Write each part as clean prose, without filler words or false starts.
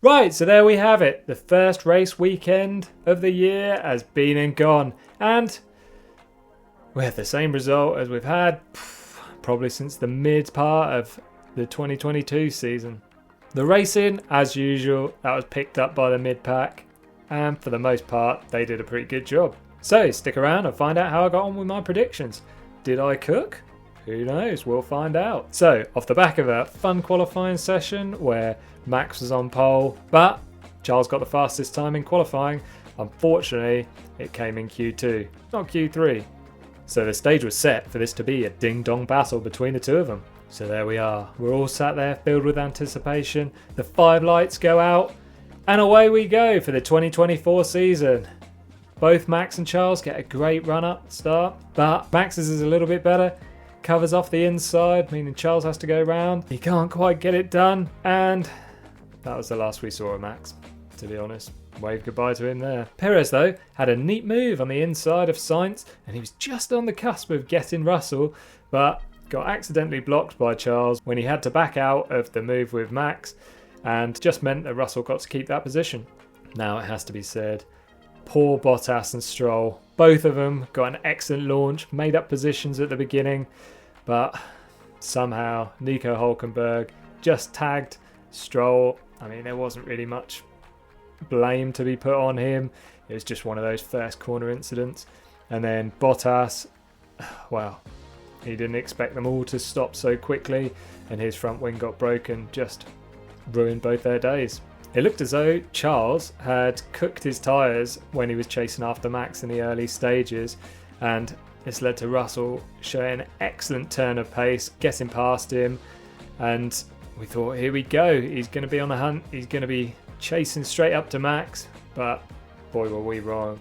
Right, so there we have it. The first race weekend of the year has been and gone. And we have the same result as we've had probably since the mid part of the 2022 season. The racing, as usual, that was picked up by the mid-pack. And for the most part, they did a pretty good job. So stick around and find out how I got on with my predictions. Did I cook? Who knows? We'll find out. So, off the back of a fun qualifying session where Max was on pole, but Charles got the fastest time in qualifying. Unfortunately, it came in Q2, not Q3. So the stage was set for this to be a ding-dong battle between the two of them. So there we are. We're all sat there filled with anticipation. The 5 lights go out, and away we go for the 2024 season. Both Max and Charles get a great run-up start, but Max's is a little bit better. Covers off the inside, meaning Charles has to go round. He can't quite get it done, and that was the last we saw of Max, to be honest. Wave goodbye to him there. Perez, though, had a neat move on the inside of Sainz, and he was just on the cusp of getting Russell, but got accidentally blocked by Charles when he had to back out of the move with Max, and just meant that Russell got to keep that position. Now, it has to be said, poor Bottas and Stroll. Both of them got an excellent launch, made up positions at the beginning, but somehow Nico Hülkenberg just tagged Stroll. I mean, there wasn't really much blame to be put on him. It was just one of those first corner incidents. And then Bottas, well, he didn't expect them all to stop so quickly, and his front wing got broken, just ruined both their days. It looked as though Charles had cooked his tyres when he was chasing after Max in the early stages, and this led to Russell showing an excellent turn of pace, getting past him, and we thought, here we go, he's going to be on the hunt, he's going to be chasing straight up to Max, but boy were we wrong.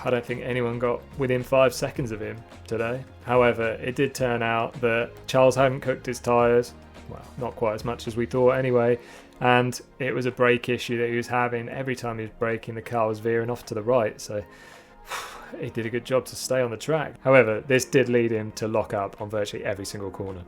I don't think anyone got within 5 seconds of him today. However, it did turn out that Charles hadn't cooked his tyres, well, not quite as much as we thought anyway, and it was a brake issue that he was having. Every time he was braking, the car was veering off to the right, so he did a good job to stay on the track. However, this did lead him to lock up on virtually every single corner.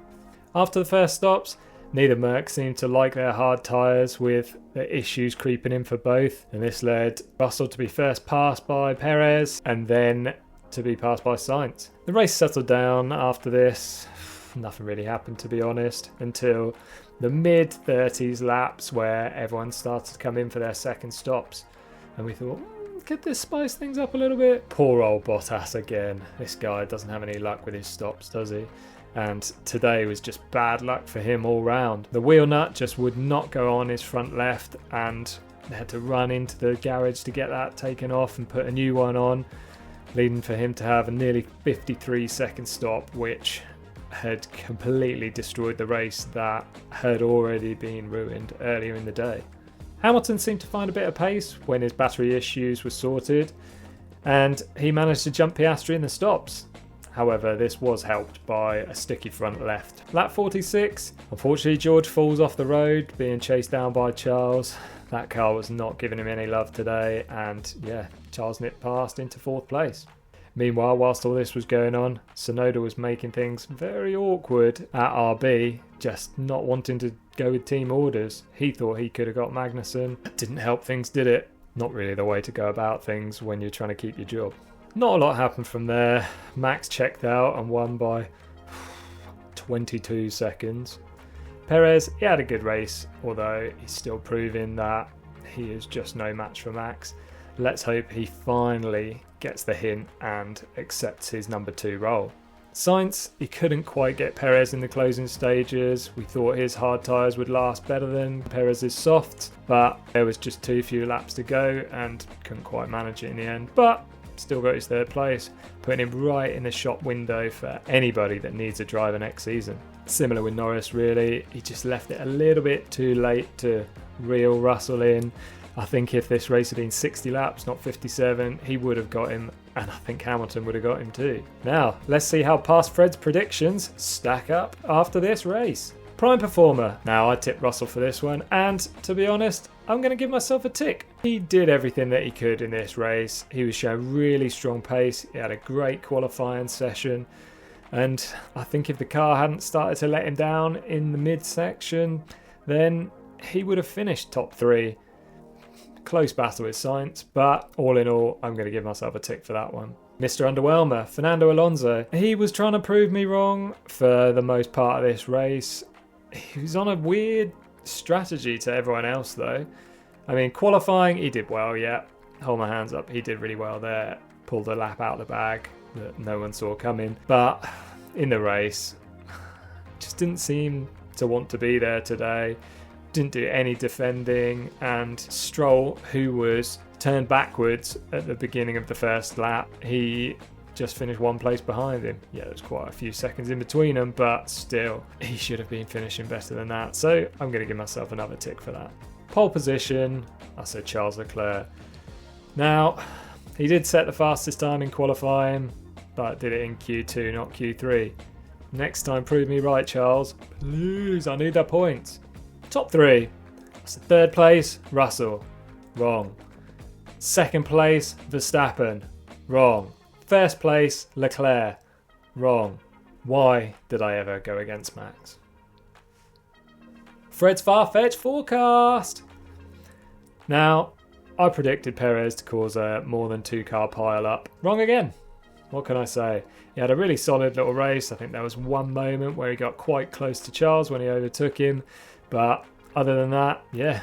After the first stops, neither Merc seemed to like their hard tyres, with the issues creeping in for both, and this led Russell to be first passed by Perez and then to be passed by Sainz. The race settled down after this. Nothing really happened, to be honest, until the mid-30s laps where everyone started to come in for their second stops, and we thought, could this spice things up a little bit? Poor old Bottas again. This guy doesn't have any luck with his stops, does he? And today was just bad luck for him all round. The wheel nut just would not go on his front left, and they had to run into the garage to get that taken off and put a new one on, leading for him to have a nearly 53-second stop, which had completely destroyed the race that had already been ruined earlier in the day. Hamilton seemed to find a bit of pace when his battery issues were sorted, and he managed to jump Piastri in the stops. However, this was helped by a sticky front left. Lap 46, unfortunately George falls off the road, being chased down by Charles. That car was not giving him any love today, and yeah, Charles nipped past into 4th place. Meanwhile, whilst all this was going on, Tsunoda was making things very awkward at RB, just not wanting to go with team orders. He thought he could have got Magnussen. It didn't help things, did it? Not really the way to go about things when you're trying to keep your job. Not a lot happened from there. Max checked out and won by 22 seconds. Perez, he had a good race, although he's still proving that he is just no match for Max. Let's hope he finally gets the hint and accepts his number 2 role. Sainz, he couldn't quite get Perez in the closing stages. We thought his hard tyres would last better than Perez's soft, but there was just too few laps to go and couldn't quite manage it in the end. But still got his 3rd place, putting him right in the shop window for anybody that needs a driver next season. Similar with Norris, really. He just left it a little bit too late to reel Russell in. I think if this race had been 60 laps, not 57, he would have got him, and I think Hamilton would have got him too. Now, let's see how past Fred's predictions stack up after this race. Prime performer. Now, I tipped Russell for this one, and to be honest, I'm going to give myself a tick. He did everything that he could in this race. He was showing really strong pace. He had a great qualifying session, and I think if the car hadn't started to let him down in the midsection, then he would have finished top 3. Close battle with Sainz, but all in all, I'm going to give myself a tick for that one. Mr. Underwhelmer, Fernando Alonso. He was trying to prove me wrong for the most part of this race. He was on a weird strategy to everyone else though. I mean, qualifying, he did well, yeah. Hold my hands up, he did really well there. Pulled a lap out of the bag that no one saw coming. But in the race, just didn't seem to want to be there today. Didn't do any defending, and Stroll, who was turned backwards at the beginning of the first lap, he just finished 1 place behind him. Yeah, there's quite a few seconds in between them, but still, he should have been finishing better than that. So I'm going to give myself another tick for that. Pole position, I said Charles Leclerc. Now, he did set the fastest time in qualifying, but did it in Q2, not Q3. Next time, prove me right, Charles. Please, I need that points. Top 3. That's the 3rd place, Russell. Wrong. 2nd place, Verstappen. Wrong. 1st place, Leclerc. Wrong. Why did I ever go against Max? Fred's far-fetched forecast. Now, I predicted Perez to cause a more than 2-car pile-up. Wrong again. What can I say? He had a really solid little race. I think there was one moment where he got quite close to Charles when he overtook him. But other than that, yeah,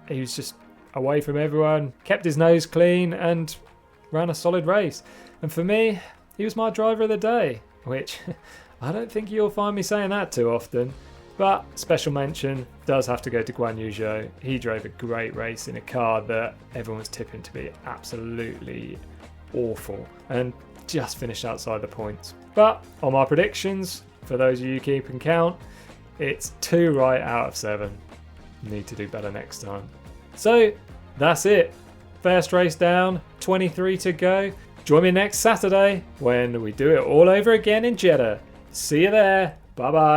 he was just away from everyone, kept his nose clean and ran a solid race. And for me, he was my driver of the day, which I don't think you'll find me saying that too often. But special mention does have to go to Guan Yu Zhou. He drove a great race in a car that everyone was tipping to be absolutely awful and just finished outside the points. But on my predictions, for those of you keeping count, it's 2 right out of 7. Need to do better next time. So that's it. First race down, 23 to go. Join me next Saturday when we do it all over again in Jeddah. See you there. Bye bye.